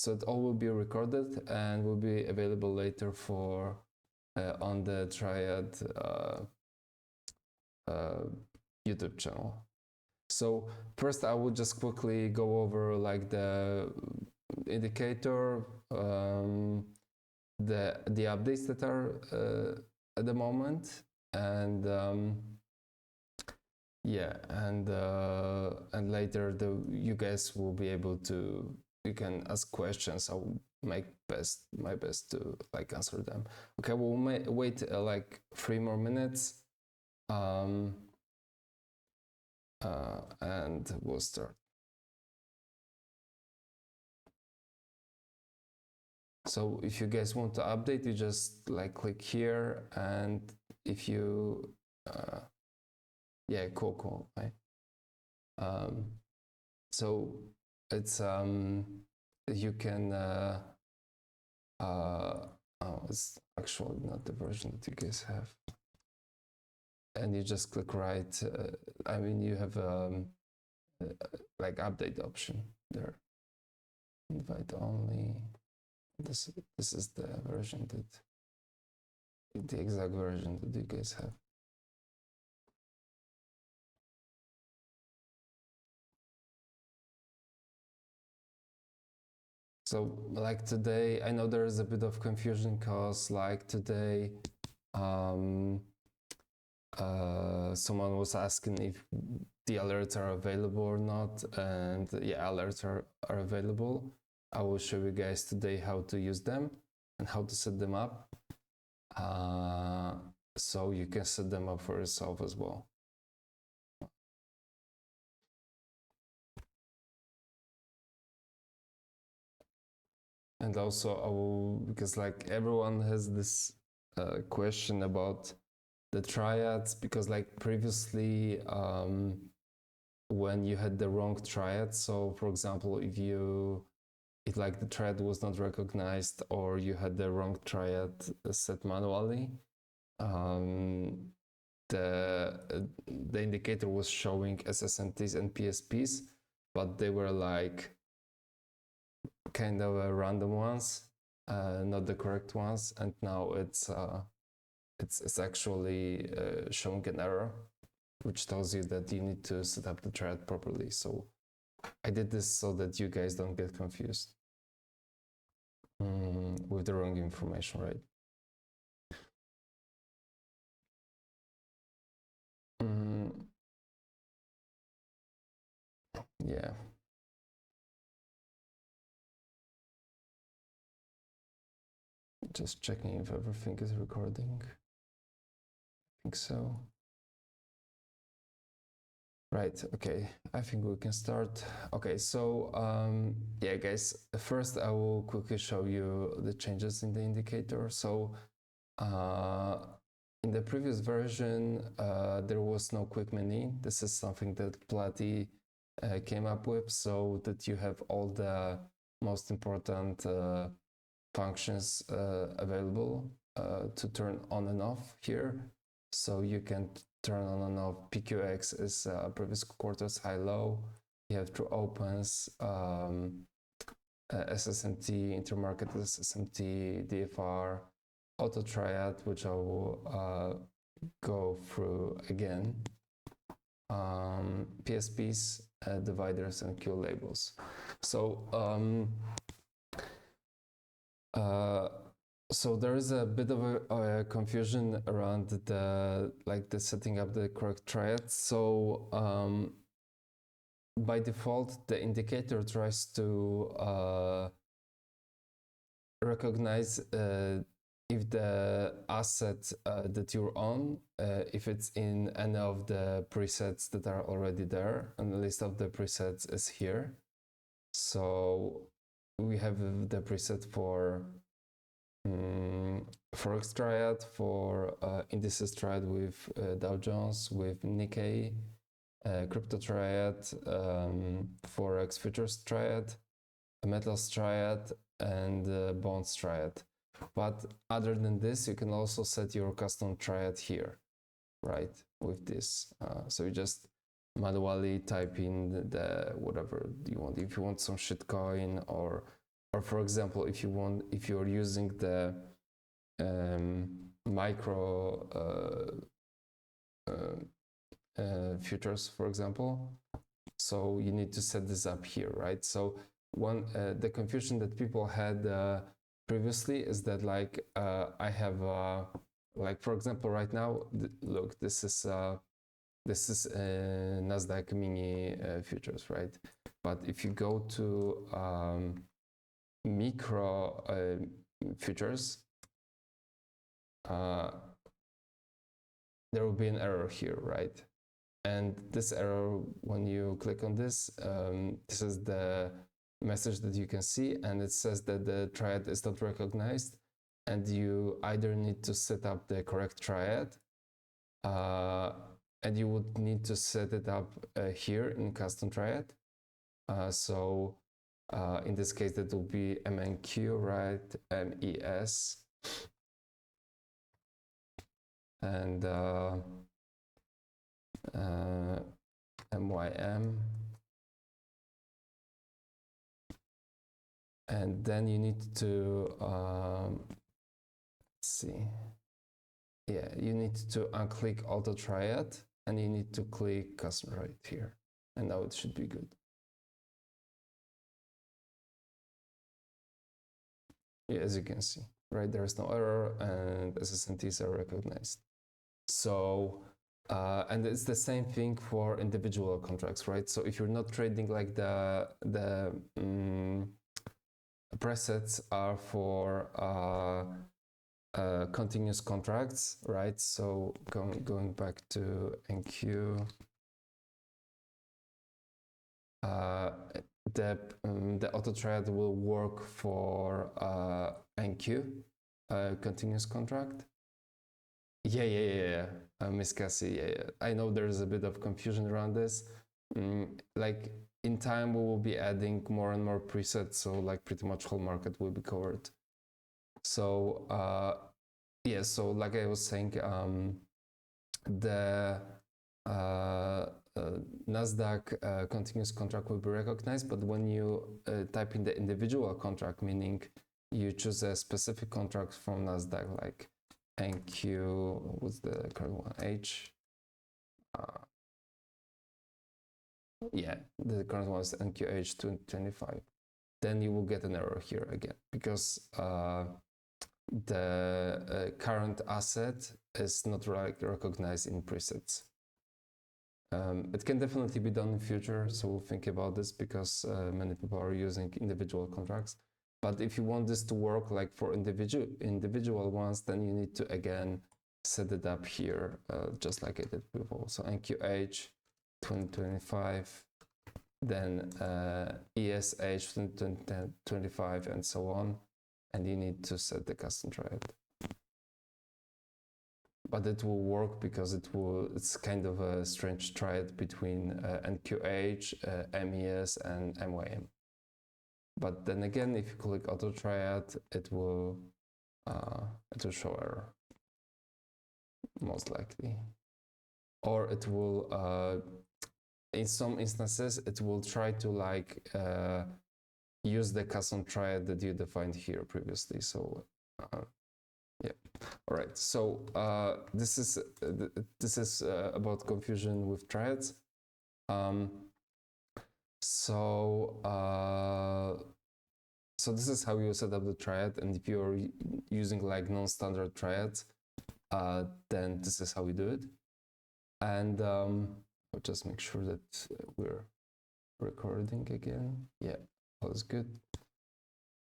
so it all will be recorded and will be available later for on the Triad YouTube channel. So first I will just quickly go over like the indicator, the updates that are at the moment, and yeah, and later you guys will be able to, you can ask questions. I will make my best to like answer them. Okay, we'll wait like 3 more minutes, and we'll start. So if you guys want to update, you just like click here, and if you yeah, cool, right? So it's you can oh, it's actually not the version that you guys have, and you just click right. I mean, you have like update option there. Invite only. This is the version that, the exact version that you guys have. So like today, I know there is a bit of confusion because like today, someone was asking if the alerts are available or not, and yeah, alerts are available. I will show you guys today how to use them and how to set them up, so you can set them up for yourself as well. And also I will, because like everyone has this question about the triads, because like previously when you had the wrong triad, so for example, if like the triad was not recognized or you had the wrong triad set manually, the indicator was showing SSMTs and PSPs, but they were like kind of random ones, not the correct ones, and now it's actually showing an error, which tells you that you need to set up the triad properly. So I did this so that you guys don't get confused with the wrong information, right? Yeah. Just checking if everything is recording. I think so. Right, okay, I think we can start. Okay, so yeah, guys, first I will quickly show you the changes in the indicator. So in the previous version, there was no quick menu. This is something that Platy came up with, so that you have all the most important functions available to turn on and off here. So you can turn on and off PQX is previous quarters high-low. You have true opens, SSMT, Intermarket SSMT, DFR, auto triad, which I will go through again, PSPs, dividers, and Q labels. So so there is a bit of a confusion around the setting up the correct triad. So by default, the indicator tries to recognize if the asset that you're on, if it's in any of the presets that are already there, and the list of the presets is here. So we have the preset for Forex Triad, for indices Triad with Dow Jones, with Nikkei, Crypto Triad, Forex Futures Triad, Metals Triad, and Bonds Triad. But other than this, you can also set your custom triad here, right? With this, so you just manually type in the whatever you want. If you want some shitcoin or or for example, if you're using the micro futures, for example, so you need to set this up here, right? So the confusion that people had previously is that like I have like, for example, right now, look, this is Nasdaq mini futures, right? But if you go to micro futures, there will be an error here, right? And this error, when you click on this, this is the message that you can see, and it says that the triad is not recognized, and you either need to set up the correct triad, and you would need to set it up here in custom triad. So in this case, that will be MNQ, right? MES. And MYM. And then you need to, let's see. Yeah, you need to unclick Auto Triad, and you need to click Custom Triad here. And now it should be good. Yeah, as you can see, right, there is no error, and SSNTs are recognized. So, and it's the same thing for individual contracts, right? So if you're not trading, like the presets are for continuous contracts, right? So going back to NQ, the auto triad will work for NQ, continuous contract. Yeah. Miss Cassie, yeah. I know there's a bit of confusion around this. Like in time, we will be adding more and more presets, so like pretty much whole market will be covered. So yeah, so like I was saying, the Nasdaq continuous contract will be recognized, but when you type in the individual contract, meaning you choose a specific contract from Nasdaq, like NQ, what's the current one? H. Yeah, the current one is NQH 2025. Then you will get an error here again, because the current asset is not recognized in presets. It can definitely be done in future, so we'll think about this, because many people are using individual contracts. But if you want this to work like for individual ones, then you need to again set it up here, just like I did before. So NQH 2025, then ESH 2025, and so on. And you need to set the custom triad. But it will work because it's kind of a strange triad between NQH, MES, and MYM. But then again, if you click Auto Triad, it will show error, most likely. Or it will, in some instances, it will try to like use the custom triad that you defined here previously. So yeah. All right. So this is about confusion with triads. So this is how you set up the triad, and if you're using like non-standard triads, then this is how we do it. And I'll just make sure that we're recording again. Yeah, all is good.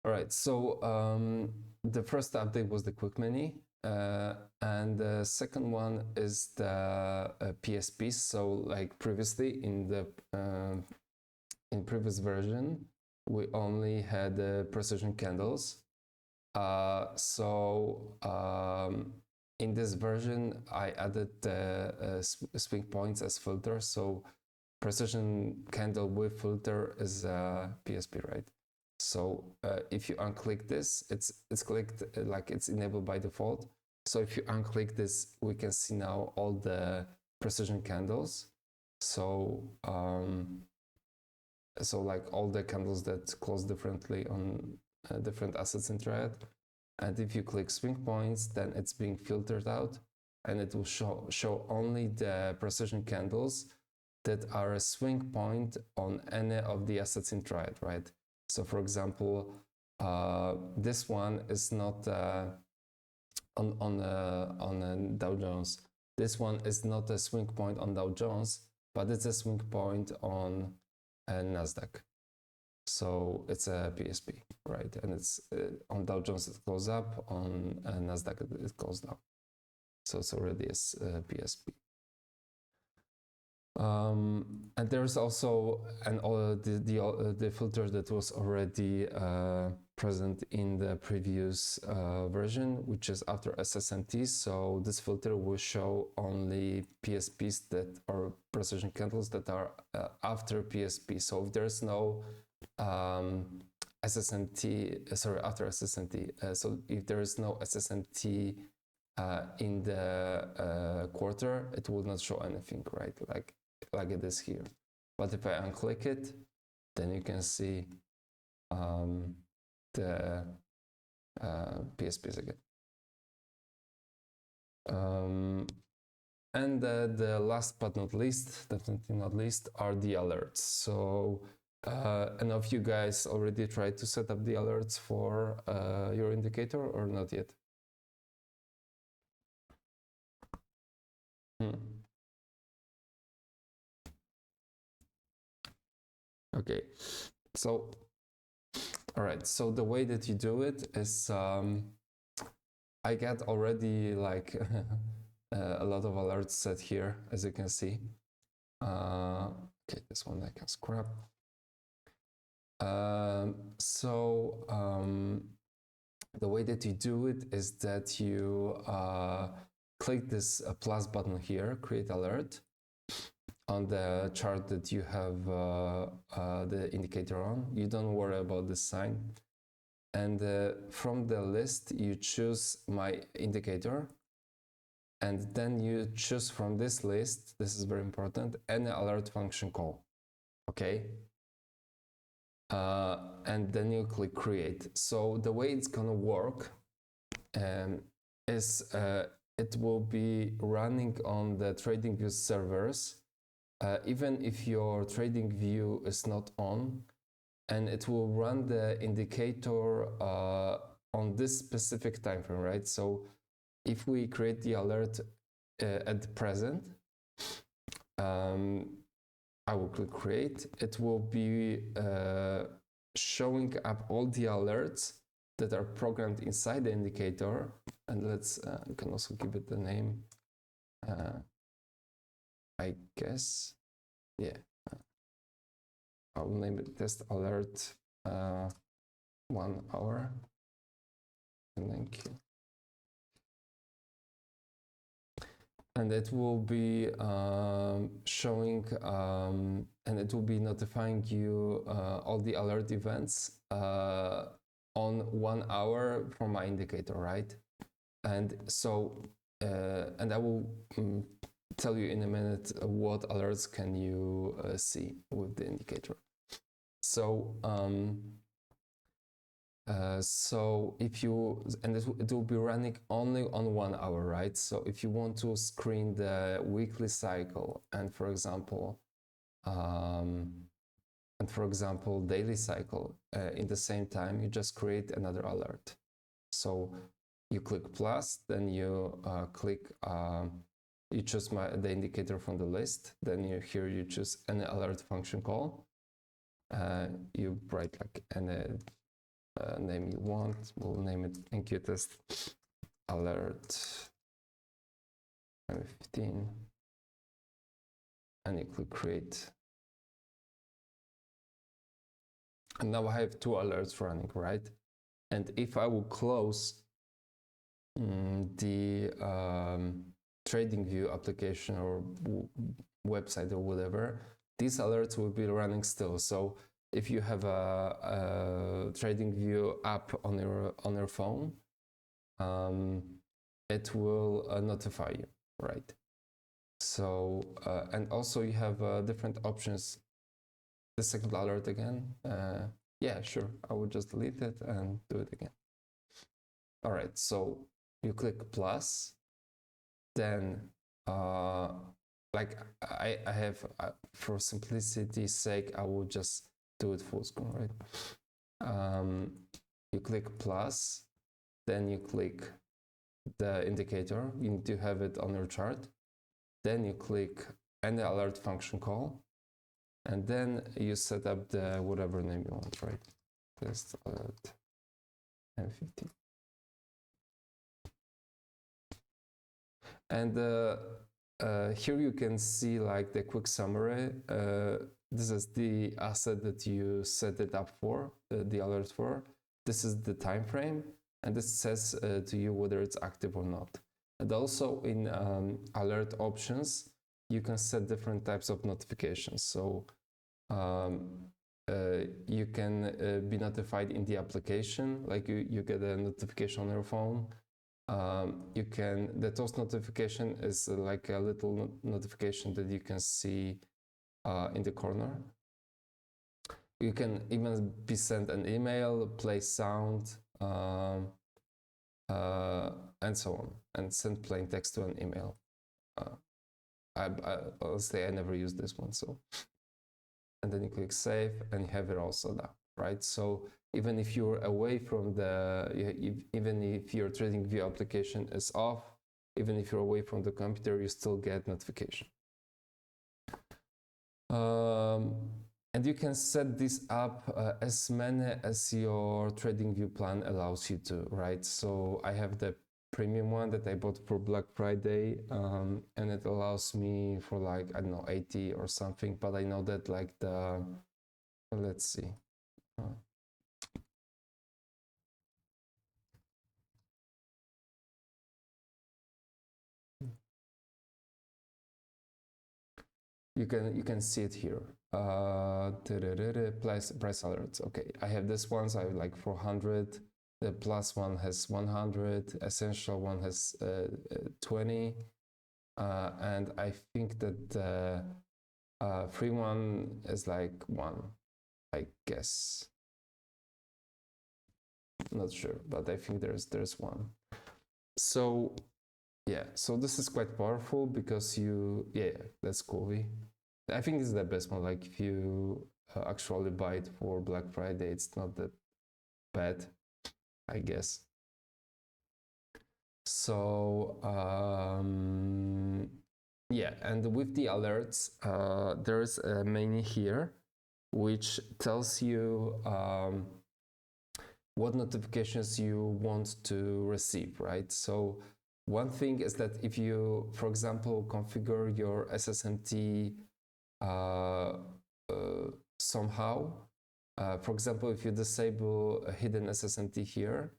All right, so the first update was the quick menu, and the second one is the PSPs. So like previously in the in previous version, we only had precision candles. In this version, I added swing points as filters. So precision candle with filter is PSP, right? So if you unclick this, it's clicked, like it's enabled by default. So if you unclick this, we can see now all the precision candles. So so like all the candles that close differently on different assets in Triad. And if you click swing points, then it's being filtered out, and it will show only the precision candles that are a swing point on any of the assets in Triad, right? So for example, this one is not on Dow Jones. This one is not a swing point on Dow Jones, but it's a swing point on Nasdaq. So it's a PSP, right? And it's on Dow Jones it goes up, on Nasdaq it goes down. So it's already a PSP. And there's also the filter that was already present in the previous version, which is after SSNT. So this filter will show only PSPs that are precision candles that are after PSP. So if there's no SSNT, sorry, after SSNT. So if there is no SSNT in the quarter, it will not show anything, right? Like it is here. But if I unclick it, then you can see the PSPs again. And the last but not least, definitely not least, are the alerts. So any of you guys already tried to set up the alerts for your indicator or not yet? Okay, so all right, so the way that you do it is I get already like a lot of alerts set here, as you can see. Okay, this one I can scrap. The way that you do it is that you click this plus button here, create alert, on the chart that you have the indicator on. You don't worry about this sign. And from the list, you choose my indicator. And then you choose from this list, this is very important, any alert function call. Okay. And then you click create. So the way it's gonna work is it will be running on the TradingView servers, even if your TradingView is not on, and it will run the indicator on this specific time frame, right? So if we create the alert at the present, I will click create. It will be showing up all the alerts that are programmed inside the indicator. And let's, you can also give it the name, I guess, yeah. I will name it test alert 1 hour. And thank you. And it will be showing, and it will be notifying you all the alert events on 1 hour from my indicator, right? And so, and I will tell you in a minute what alerts can you see with the indicator. So, so if you, and it will be running only on 1 hour, right? So if you want to screen the weekly cycle and for example, daily cycle in the same time, you just create another alert. So you click plus, then you click, you choose the indicator from the list. Then here you choose any alert function call. You write like any name you want. We'll name it NQ test alert 15, and you click create. And now I have 2 alerts running, right? And if I will close the TradingView application or website or whatever, these alerts will be running still. So if you have a TradingView app on your phone, it will notify you, right? So and also you have different options. The second alert again, Yeah, sure. I would just delete it and do it again. All right, so you click plus, then like I have, for simplicity's sake, I will just do it full screen, right? You click plus, then you click the indicator. You need to have it on your chart. Then you click any alert function call, and then you set up the whatever name you want, right? Test alert M15. And here you can see like the quick summary. This is the asset that you set it up for, the alert for. This is the time frame, and this says to you whether it's active or not. And also in alert options, you can set different types of notifications. So you can be notified in the application, like you get a notification on your phone. You can, the toast notification is like a little notification that you can see in the corner. You can even be sent an email, play sound, and so on, and send plain text to an email. Honestly, I never used this one, so. And then you click save, and you have it all set up, right? So even if you're away from even if your TradingView application is off, even if you're away from the computer, you still get notification. And you can set this up as many as your TradingView plan allows you to, right? So I have the premium one that I bought for Black Friday, and it allows me for like, I don't know, 80 or something, but I know that like let's see. You can see it here. Price alerts. Okay, I have this one, so I have like 400. The plus one has 100. Essential one has 20. And I think that the free one is like 1, I guess. Not sure, but I think there's 1. So yeah, so this is quite powerful because yeah, that's cool. I think this is the best one. Like if you actually buy it for Black Friday, it's not that bad, I guess. So yeah, and with the alerts, there's a menu here which tells you what notifications you want to receive, right? So one thing is that if you, for example, configure your SSMT somehow, for example, if you disable a hidden SSMT here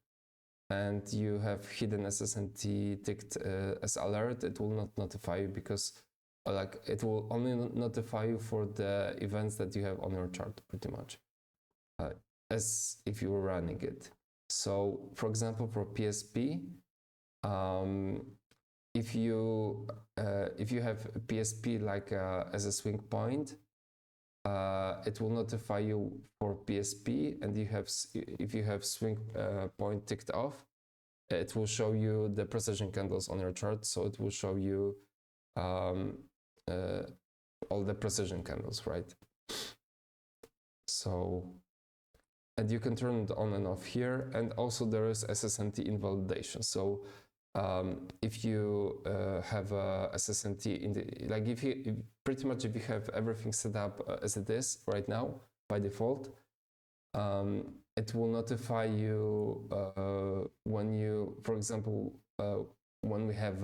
and you have hidden SSMT ticked as alert, it will not notify you because like it will only notify you for the events that you have on your chart, pretty much, as if you were running it. So for example, for PSP, if you have a PSP like as a swing point, it will notify you for PSP, and if you have swing point ticked off, it will show you the precision candles on your chart. So it will show you all the precision candles, right? So, and you can turn it on and off here, and also there is SSMT invalidation. So if you have a SSMT in the, like if you have everything set up as it is right now by default, it will notify you when you, for example, when we have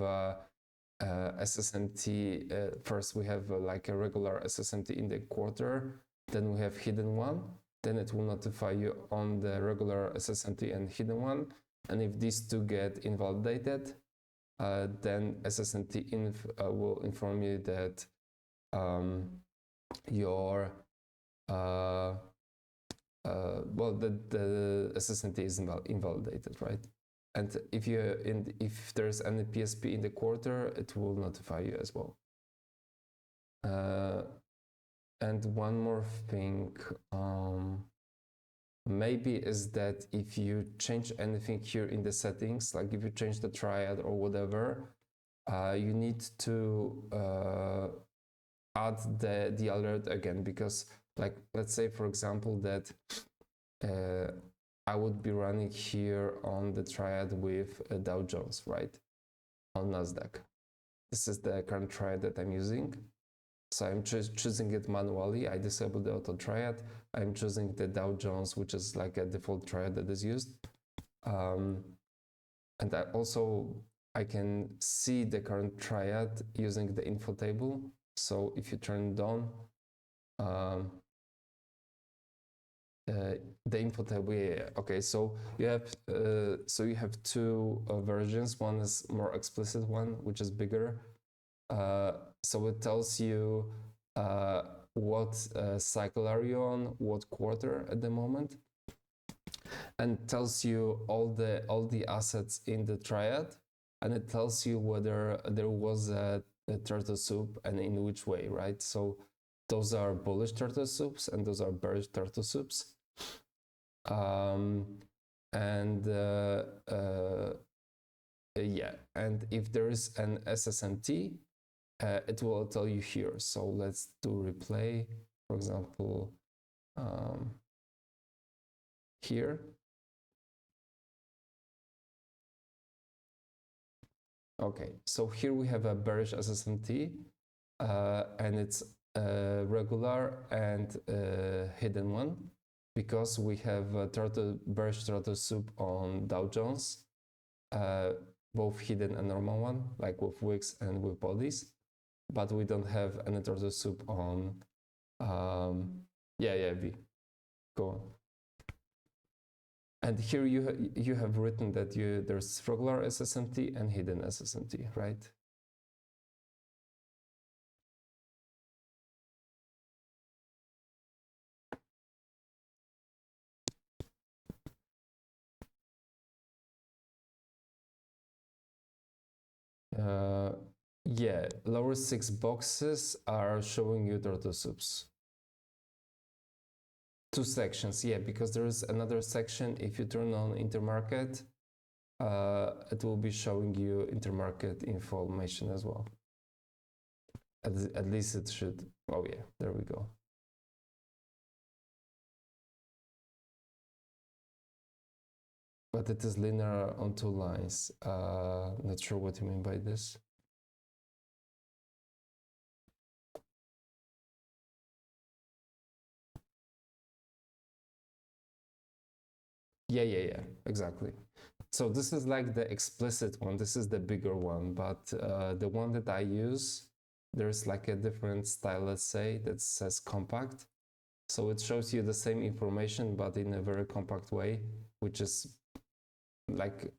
SSMT, first we have like a regular SSMT in the quarter, then we have hidden one, then it will notify you on the regular SSMT and hidden one. And if these two get invalidated, then SSMT will inform you that your the SSMT is invalidated, right? And if there's any PSP in the quarter, it will notify you as well. And one more thing. maybe is that if you change anything here in the settings, like if you change the triad or whatever, you need to add the alert again, because like let's say for example that I would be running here on the triad with Dow Jones, right, on Nasdaq. This is the current triad that I'm using. So I'm choosing it manually. I disable the auto triad. I'm choosing the Dow Jones, which is like a default triad that is used. And I can see the current triad using the info table. So if you turn it on, the info table, yeah. Okay, so you have two versions. One is more explicit one, which is bigger. So it tells you what cycle are you on, what quarter at the moment, and tells you all the assets in the triad, and it tells you whether there was a turtle soup and in which way, right? So those are bullish turtle soups and those are bearish turtle soups. Yeah, and if there is an SSMT, it will tell you here. So let's do replay, for example, here. Okay, so here we have a bearish SSMT, and it's a regular and hidden one, because we have a bearish turtle soup on Dow Jones, both hidden and normal one, like with wicks and with bodies, but we don't have any turtle soup on V. Go on. And here you have written that there's regular SSMT and hidden SSMT, right? Yeah, lower 6 boxes are showing you turtle soups. 2 sections, yeah, because there is another section. If you turn on Intermarket, it will be showing you Intermarket information as well. At least it should. Oh yeah, there we go. But it is linear on 2 lines. Not sure what you mean by this. Yeah, exactly. So this is like the explicit one. This is the bigger one, but the one that I use, there's like a different style, let's say, that says compact. So it shows you the same information, but in a very compact way, which is like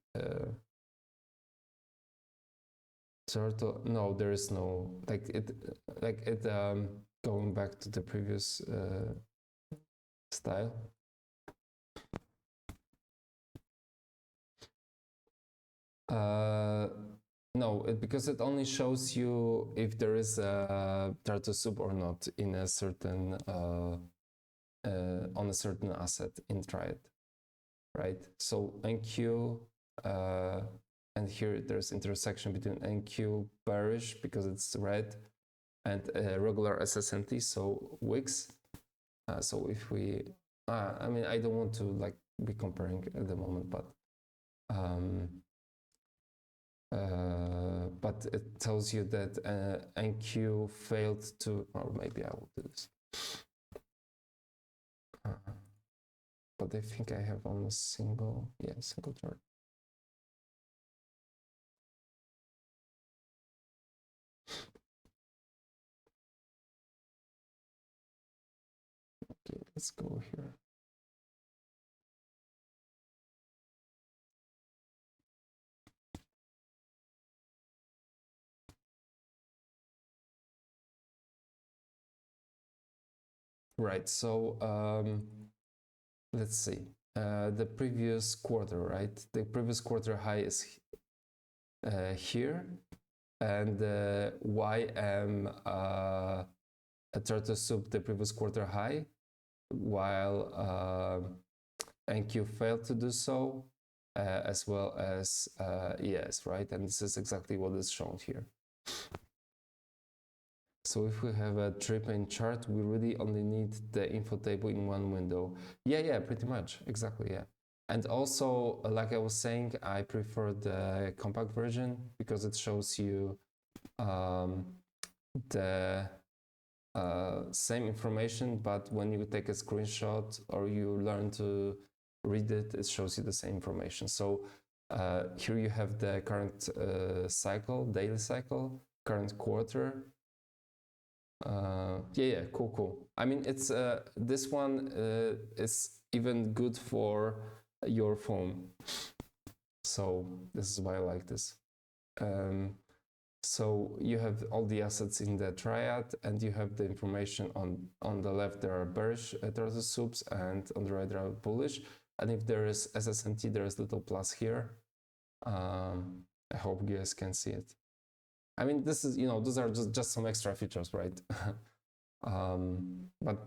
turtle. No, there is no like it. Going back to the previous style. No, because it only shows you if there is a turtle soup or not in a certain on a certain asset in Triad, right? So NQ, and here there's intersection between NQ bearish because it's red and regular SSMT, so wicks. So if we, I mean, I don't want to like be comparing at the moment, but it tells you that NQ failed to, or maybe I will do this. But I think I have on a single chart. Okay, let's go here. Right, so let's see. The previous quarter, right? The previous quarter high is here, and YM a turtle soup the previous quarter high, while enqueue failed to do so, as well as yes, right? And this is exactly what is shown here. So if we have a 3-pane chart, we really only need the info table in one window. Yeah, pretty much, exactly, yeah. And also, like I was saying, I prefer the compact version because it shows you the same information, but when you take a screenshot or you learn to read it, it shows you the same information. So here you have the current cycle, daily cycle, current quarter. Yeah, cool. I mean, it's this one is even good for your phone. So this is why I like this. So you have all the assets in the triad, and you have the information on the left. There are bearish turtle soups, and on the right there are bullish. And if there is SSNT, there is little plus here. I hope you guys can see it. I mean, this is, you know, those are just some extra features, right? But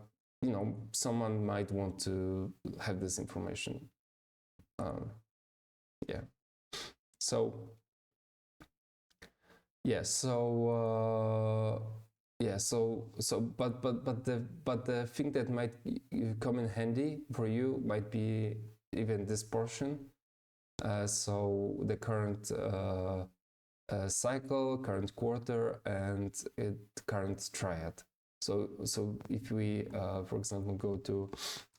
you know, someone might want to have this information. Yeah. So yeah. But the thing that might come in handy for you might be even this portion. So the current cycle, current quarter, and current triad. So if we, for example, go to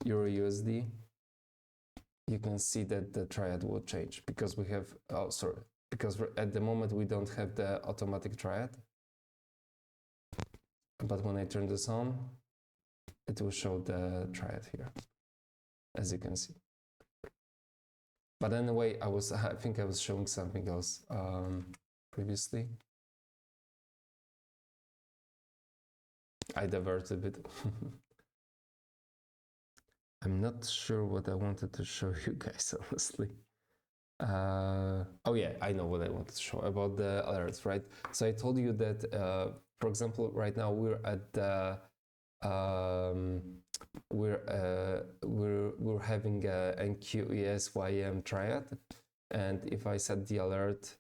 Euro USD, you can see that the triad will change because we have, because at the moment we don't have the automatic triad. But when I turn this on, it will show the triad here, as you can see. But anyway, I think I was showing something else previously. I diverted a bit. I'm not sure what I wanted to show you guys, honestly. Oh yeah, I know what I wanted to show about the alerts, right? So I told you that, for example, right now we're at the we're having a NQESYM triad, and if I set the alert,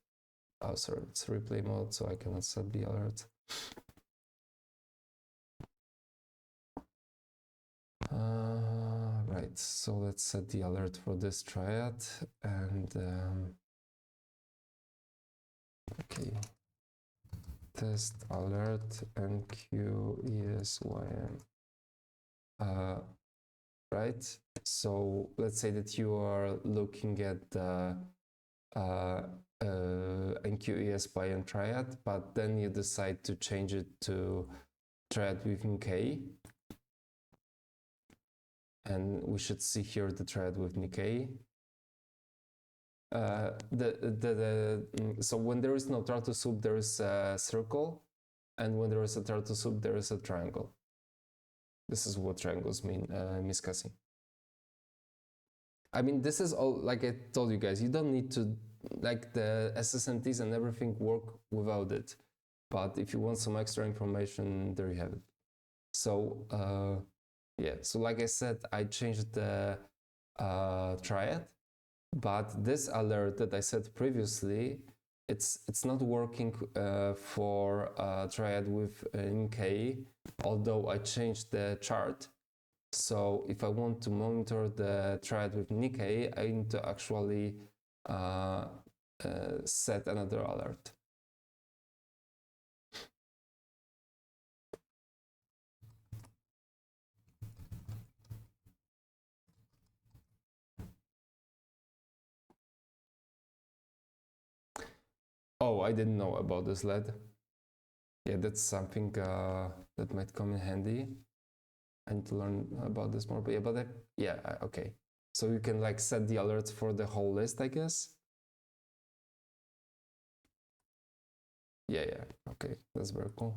oh sorry, it's replay mode, so I cannot set the alert. Right, so let's set the alert for this triad, and okay, test alert NQESYM. Right, so let's say that you are looking at the NQESYM triad, but then you decide to change it to triad with Nikkei. And we should see here the triad with Nikkei. So when there is no turtle soup, there is a circle, and when there is a turtle soup, there is a triangle. This is what triangles mean, Miskasi. I mean, this is all, like I told you guys, you don't need to, like the SSNTs and everything work without it. But if you want some extra information, there you have it. So yeah, so like I said, I changed the triad, but this alert that I said previously, it's not working for triad with Nikkei, although I changed the chart. So if I want to monitor the triad with Nikkei, I need to actually set another alert. Oh, I didn't know about this LED. Yeah, that's something that might come in handy. I need to learn about this more, but yeah, okay. So you can like set the alerts for the whole list, I guess. Yeah, okay, that's very cool.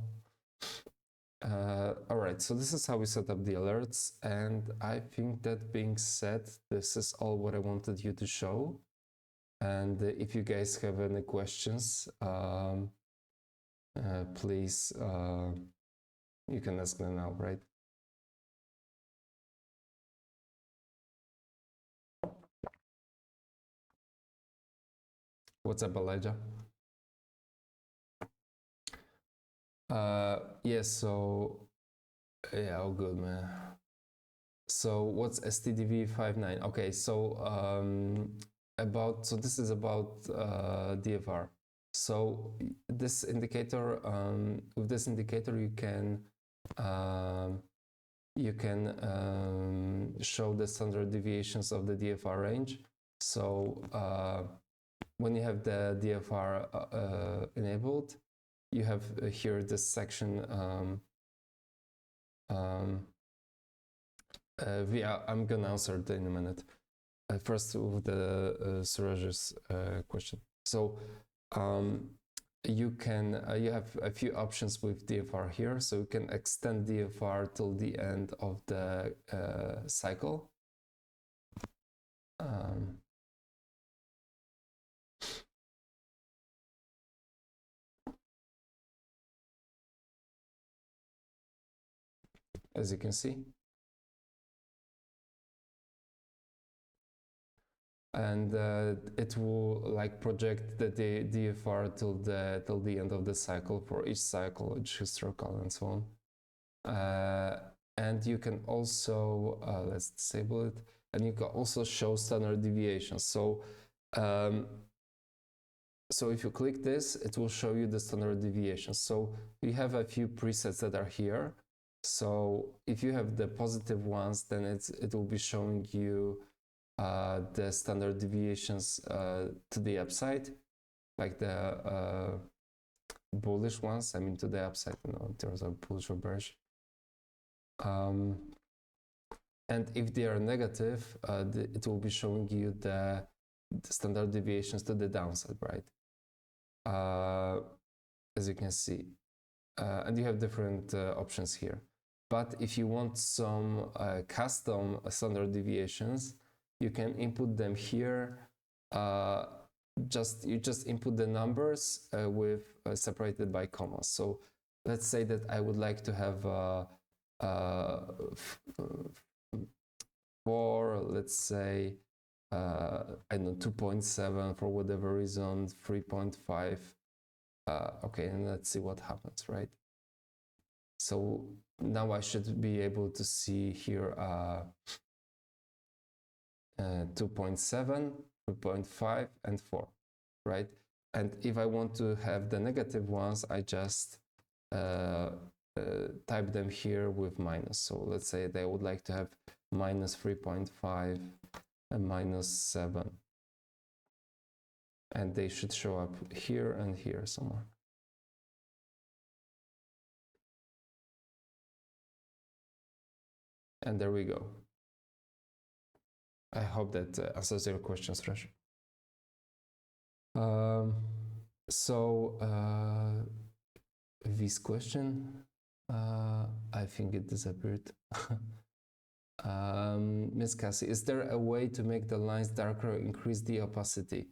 All right, so this is how we set up the alerts, and I think that being said, this is all what I wanted you to show. And if you guys have any questions, please, you can ask them now, right? What's up, Elijah? Yeah, so yeah, all good, man. So what's STDV59? Okay, so this is about DFR. So this indicator, with this indicator, you can show the standard deviations of the DFR range. So when you have the DFR enabled, you have here this section. I'm gonna answer it in a minute. First, with the Suraj's question. So you can you have a few options with DFR here. So you can extend DFR till the end of the cycle. As you can see. And it will like project the DFR till the end of the cycle for each cycle, each historical, and so on. And you can also let's disable it, and you can also show standard deviations. So so if you click this, it will show you the standard deviations. So we have a few presets that are here. So if you have the positive ones, then it will be showing you the standard deviations to the upside, like the bullish ones. I mean, to the upside, you know, in terms of bullish or bearish. And if they are negative, it will be showing you the standard deviations to the downside, right? As you can see, and you have different options here. But if you want some custom standard deviations, you can input them here. You just input the numbers with separated by commas. So let's say that I would like to have 4, let's say, I don't know, 2.7 for whatever reason, 3.5. Okay, and let's see what happens, right? So now I should be able to see here 2.7, 2.5, and 4, right? And if I want to have the negative ones, I just type them here with minus. So let's say they would like to have minus 3.5 and minus 7. And they should show up here and here somewhere. And there we go. I hope that answers your question, Srash. This question, I think it disappeared. Miss Cassie, is there a way to make the lines darker or increase the opacity?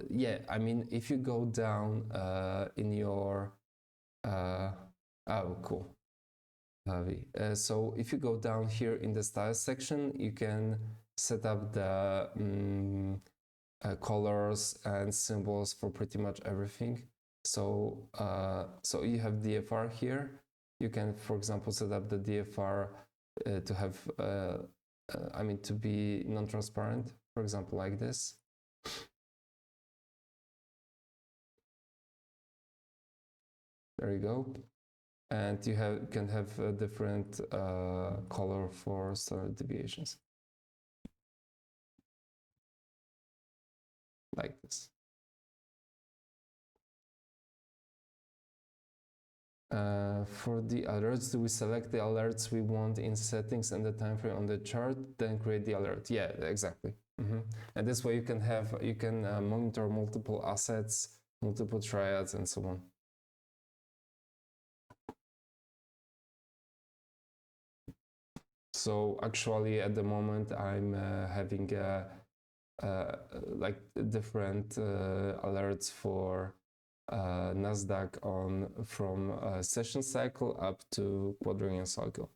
Yeah, I mean, if you go down in your, oh, cool. So if you go down here in the style section, you can set up the colors and symbols for pretty much everything. So so you have DFR here. You can, for example, set up the DFR to have, I mean, to be non-transparent, for example, like this. There you go. And you can have a different color for standard deviations. Like this. For the alerts, do we select the alerts we want in settings and the time frame on the chart, then create the alert? Yeah, exactly. And this way you can monitor multiple assets, multiple triads, and so on. So actually, at the moment, I'm having like different alerts for Nasdaq from session cycle up to quadrennial cycle.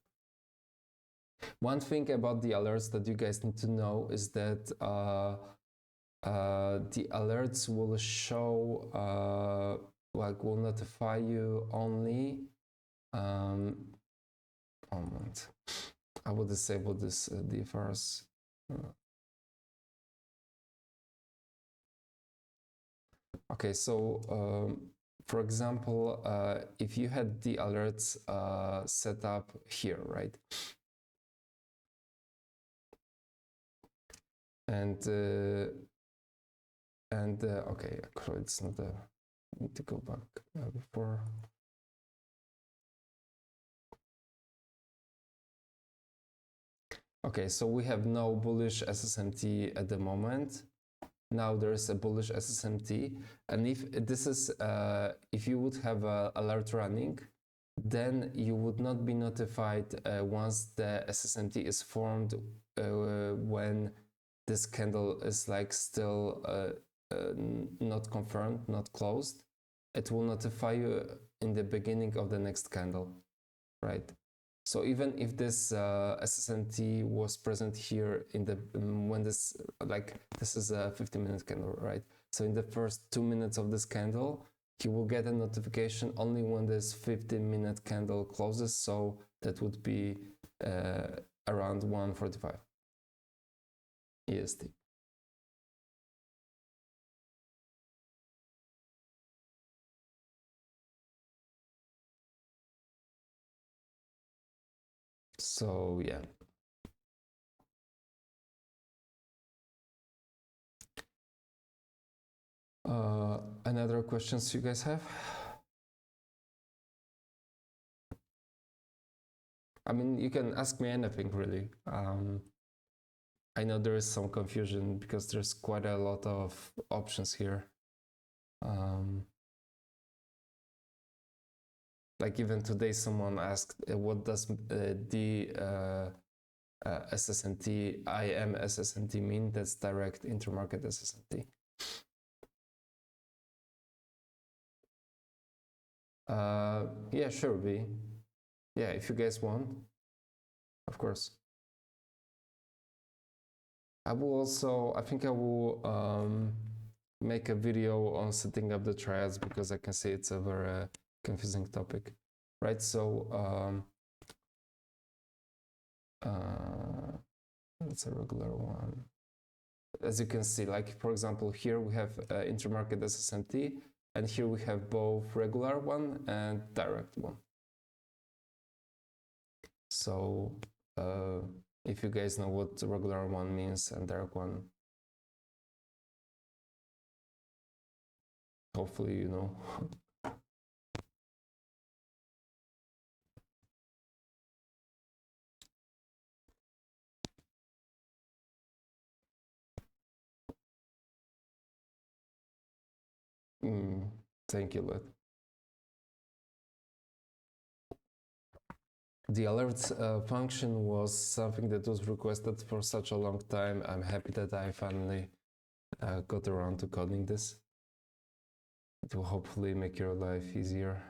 One thing about the alerts that you guys need to know is that the alerts will show, like will notify you only. Moment. I will disable this DFRs. Okay, so for example, if you had the alerts set up here, right? And okay, actually it's not a, I need to go back before. Okay, so we have no bullish SSMT at the moment. Now there is a bullish SSMT, and if this is, if you would have an alert running, then you would not be notified once the SSMT is formed when this candle is like still not confirmed, not closed. It will notify you in the beginning of the next candle, right? So even if this SSMT was present here in the when this, like this is a 50-minute candle, right? So in the first 2 minutes of this candle, you will get a notification only when this 15-minute candle closes. So that would be around 1:45 EST. So yeah. Another questions you guys have? I mean, you can ask me anything really. I know there is some confusion because there's quite a lot of options here. Like even today, someone asked, what does the SSMT, IM SSMT mean? That's direct intermarket SSMT. Yeah, sure, V. Yeah, if you guys want, of course. I will also, I think I will make a video on setting up the triads because I can see it's a very confusing topic, right? So it's a regular one. As you can see, like for example, here we have intermarket SSMT, and here we have both regular one and direct one. So if you guys know what the regular one means and direct one, hopefully you know. Thank you, Lud. The alerts function was something that was requested for such a long time. I'm happy that I finally got around to coding this. It will hopefully make your life easier.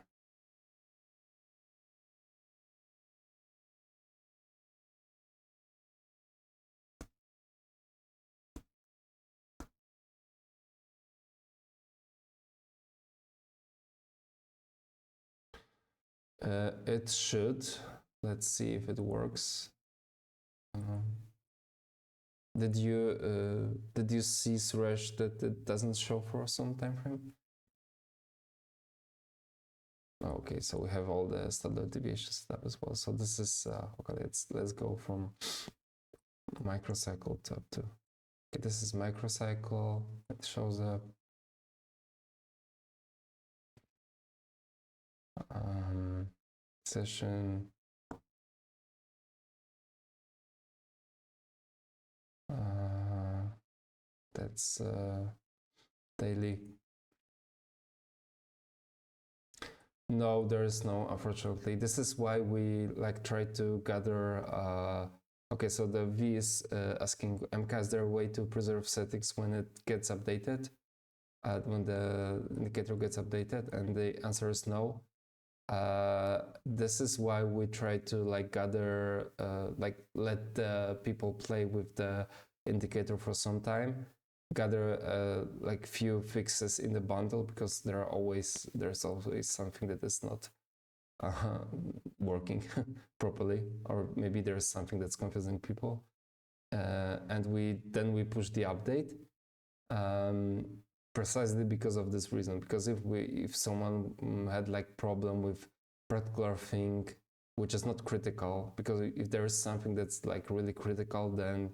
It should. Let's see if it works. Did you see, Suresh, that it doesn't show for some time frame? Okay, so we have all the standard deviation stuff as well. So this is okay. Let's go from microcycle to up to. Okay, this is microcycle. It shows up. Session. That's daily. No, there is no, unfortunately. This is why we like try to gather. Okay, so the V is asking MK, is there a way to preserve settings when it gets updated? When the indicator gets updated, and the answer is no. This is why we try to like gather, like let the people play with the indicator for some time, gather like few fixes in the bundle, because there's always something that is not working properly, or maybe there's something that's confusing people, and we push the update, precisely because of this reason. Because if someone had like problem with particular thing which is not critical, because if there is something that's like really critical, then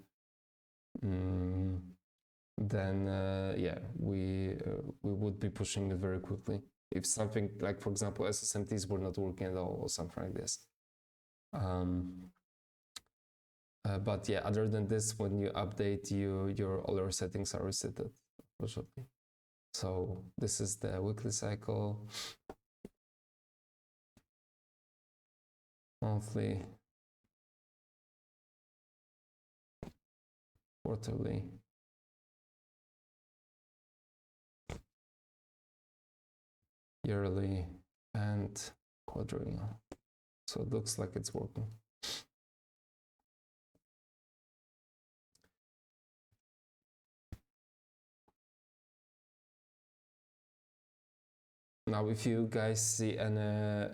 yeah, we would be pushing it very quickly. If something like, for example, SSMTs were not working at all or something like this. But yeah, other than this, when you update, your other settings are resetted usually. So this is the weekly cycle, monthly, quarterly, yearly, and quadrennial. So it looks like it's working. Now, if you guys see any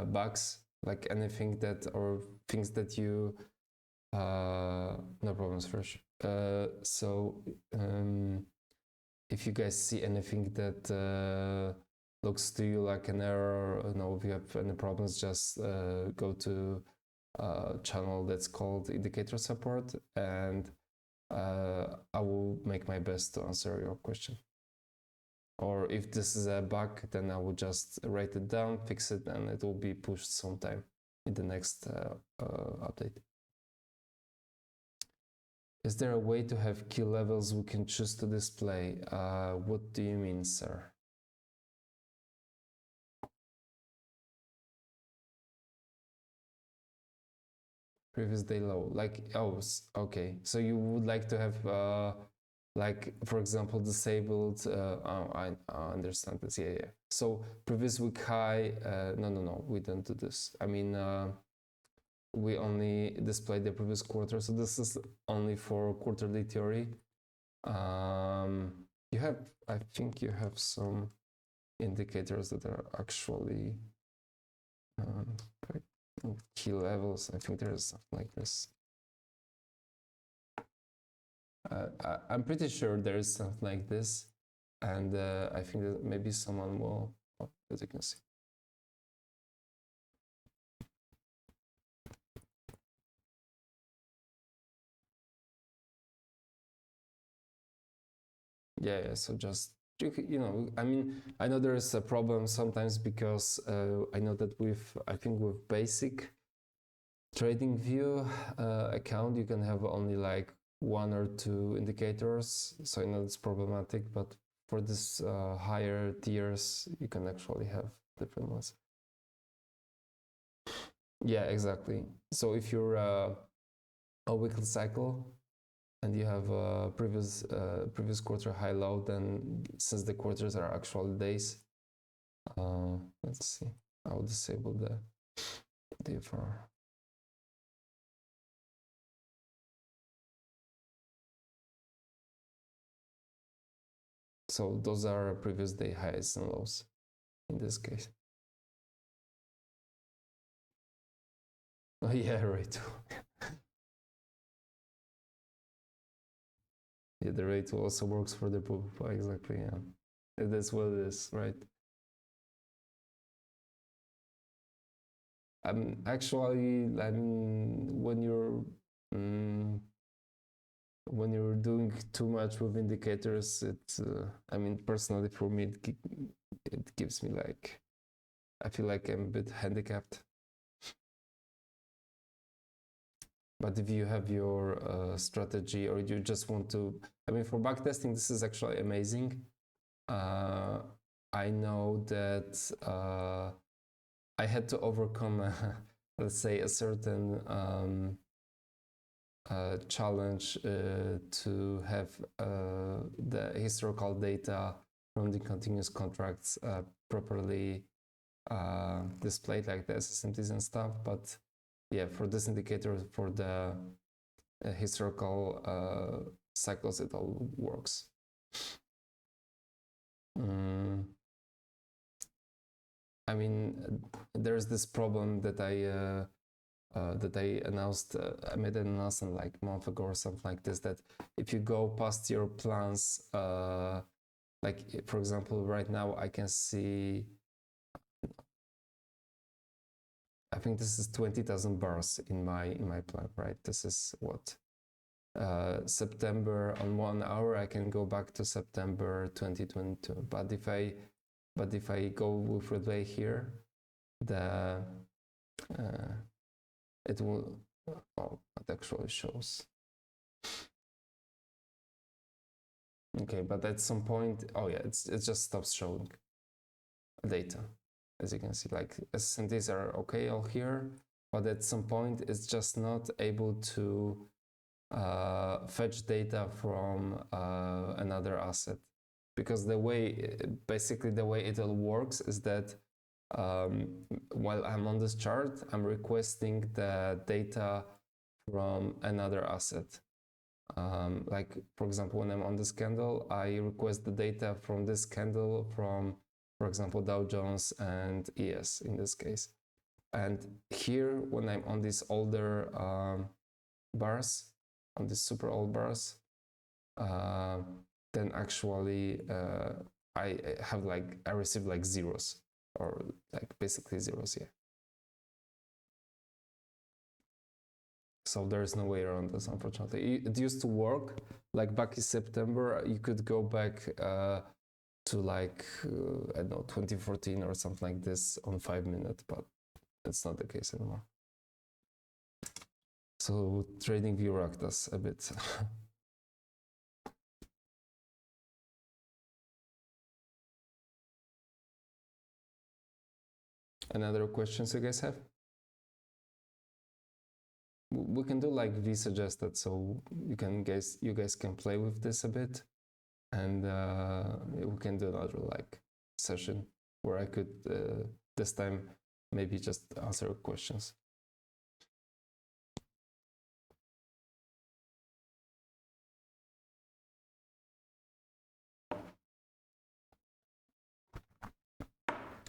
bugs, like anything that, or things that you, no problems, Fresh. If you guys see anything that looks to you like an error, if you have any problems, just go to a channel that's called Indicator Support, and I will make my best to answer your question. Or if this is a bug, then I will just write it down, fix it, and it will be pushed sometime in the next update. Is there a way to have key levels we can choose to display? What do you mean, sir? Previous day low, like, oh, okay. So you would like to have, like, for example, disabled, I understand this, yeah. So previous week high, no, we don't do this. I mean, we only display the previous quarter, so this is only for quarterly theory. I think you have some indicators that are actually key levels. I think there's something like this. I'm pretty sure there is something like this, and I think that maybe someone will, as you can see. Yeah, so just, I mean, I know there is a problem sometimes, because I know that I think with basic trading view account, you can have only like 1 or 2 indicators, so I know it's problematic, but for this higher tiers, you can actually have different ones. Yeah, exactly. So if you're a weekly cycle and you have a previous quarter high low, then since the quarters are actual days, let's see, I'll disable the DFR. So those are previous day highs and lows in this case. Oh yeah, right. Yeah, the rate also works for the proof. Exactly, yeah. That's what it is, right? Actually, I mean, when you're doing too much with indicators, I mean, personally for me, it gives me like, I feel like I'm a bit handicapped. But if you have your strategy, or you just want to, I mean, for backtesting, this is actually amazing. I know that I had to overcome, let's say, a certain challenge to have the historical data from the continuous contracts properly displayed, like the SSMTs and stuff. But yeah, for this indicator, for the historical cycles, it all works. I mean, there's this problem that I announced. I made an announcement like a month ago or something like this. That if you go past your plans, like for example, right now I can see. I think this is 20,000 bars in my plan, right? This is what September. On 1 hour I can go back to September 2022. But if I go with relay here, the it will. Oh, it actually shows. Okay, but at some point, oh yeah, it just stops showing data. As you can see, like SSNDs are okay all here, but at some point it's just not able to fetch data from another asset, because basically the way it all works is that while I'm on this chart, I'm requesting the data from another asset. Like for example, when I'm on this candle, I request the data from this candle from, for example, Dow Jones and ES in this case. And here, when I'm on these older bars, on these super old bars, then actually I receive like zeros, or like basically zeros, yeah. So there's no way around this, unfortunately. It used to work, like back in September, you could go back to like, I don't know, 2014 or something like this on 5 minutes, but that's not the case anymore. So TradingView rocked us a bit. Any other questions you guys have? We can do like V suggested, so you guys can play with this a bit, and we can do another like session where I could this time maybe just answer questions.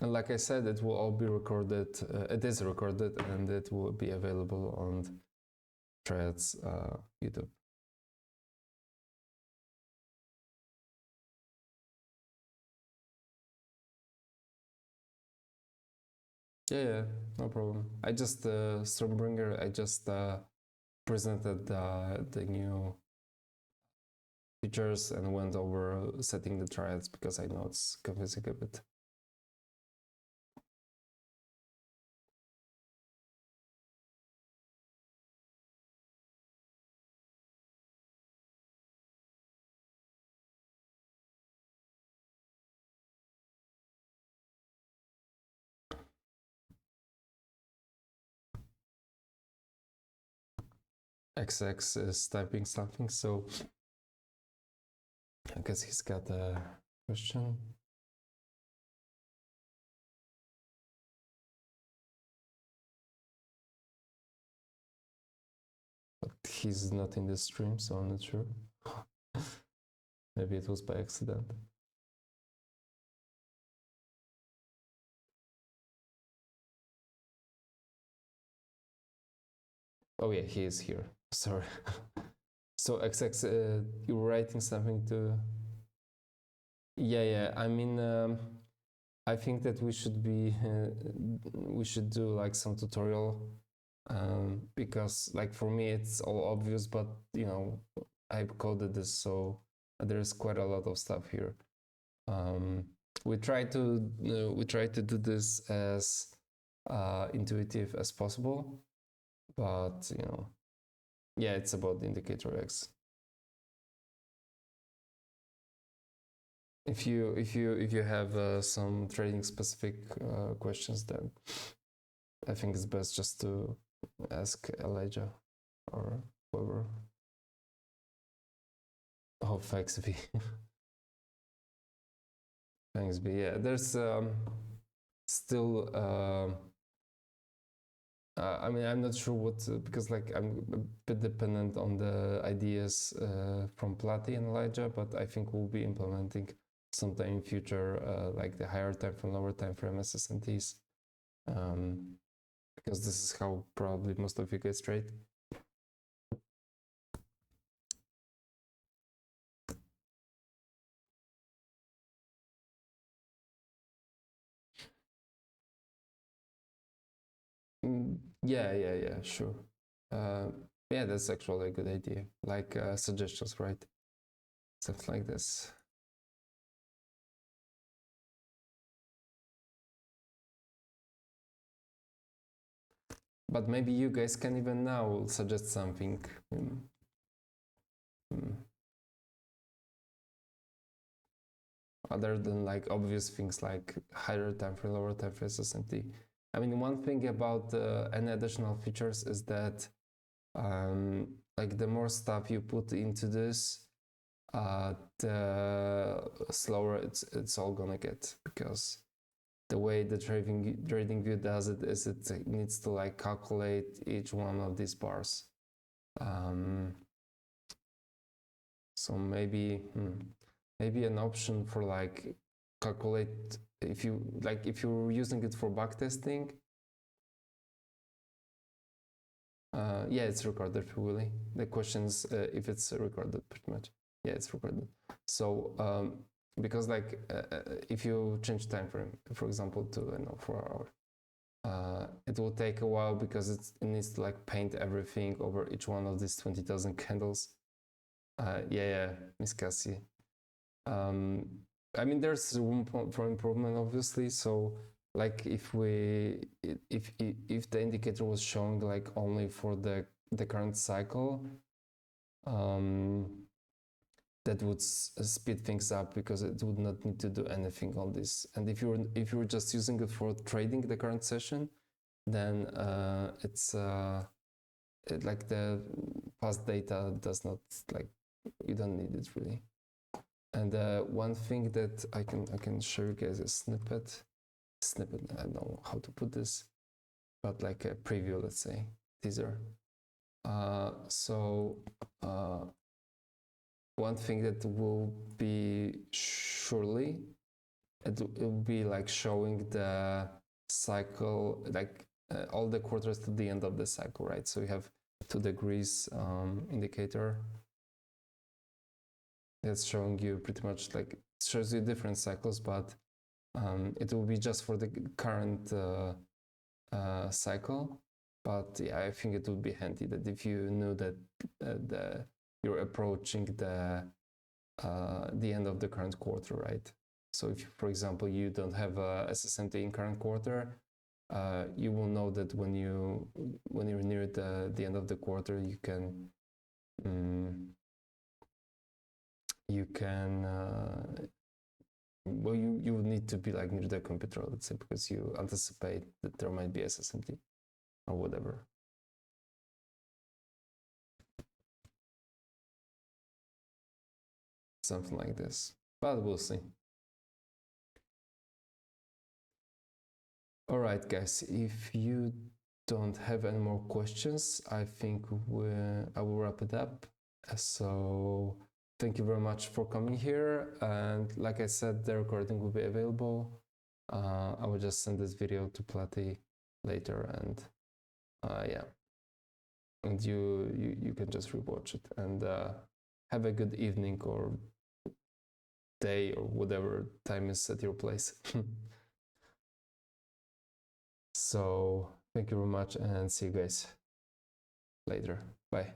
And like I said, it will all be recorded. It is recorded, and it will be available on Triad's YouTube. Yeah, no problem. I just Stormbringer. I just presented the new features and went over setting the triads because I know it's confusing a bit. XX is typing something, so I guess he's got a question. But he's not in the stream, so I'm not sure. Maybe it was by accident. Oh yeah, he is here. Sorry. So XX, you were writing something to... Yeah. I mean, I think that we should do like some tutorial, because like for me it's all obvious, but you know, I coded this, so there's quite a lot of stuff here. We try to do this as intuitive as possible, but you know, yeah, it's about the indicator X. If you have some trading specific questions, then I think it's best just to ask Elijah or whoever. Oh, thanks, V. Thanks, V. Yeah, there's still I mean, I'm not sure what because like I'm a bit dependent on the ideas from Platy and Elijah, but I think we'll be implementing sometime in future like the higher time frame, lower time frame SSMTs, because this is how probably most of you guys trade. Yeah, sure. Yeah, that's actually a good idea. Like suggestions, right? Something like this. But maybe you guys can even now suggest something. Other than like obvious things like higher time frame, lower time frame SSMT. I mean, one thing about any additional features is that like the more stuff you put into this, the slower it's all gonna get, because the way the trading view does it is it needs to like calculate each one of these bars. So maybe an option for like calculate if you're using it for backtesting. Yeah, it's recorded, Willie. The question's if it's recorded, pretty much. Yeah, it's recorded. So because like if you change time frame, for example, to 4 hours, it will take a while because it needs to like paint everything over each one of these 20,000 candles. Yeah, Miss Cassie. I mean, there's room for improvement, obviously. So, like, if the indicator was showing like only for the current cycle, that would speed things up because it would not need to do anything on this. And if you're just using it for trading the current session, then it's like the past data does not, like, you don't need it really. And one thing that I can show you guys a snippet. I don't know how to put this, but like a preview, let's say, teaser. So one thing that will be surely, it will be like showing the cycle, like all the quarters to the end of the cycle, right? So we have 2 degrees indicator. It's showing you pretty much like, it shows you different cycles, but it will be just for the current cycle. But yeah, I think it would be handy that if you knew that you're approaching the end of the current quarter, right? So if, for example, you don't have a SSMT in current quarter, you will know that when you're near the end of the quarter, you can well, you would need to be like near the computer, let's say, because you anticipate that there might be SSMT or whatever. Something like this, but we'll see. All right, guys, if you don't have any more questions, I think I will wrap it up. So thank you very much for coming here. And like I said, the recording will be available. I will just send this video to Platy later, and yeah, and you can just rewatch it, and have a good evening or day or whatever time is at your place. So thank you very much, and see you guys later. Bye.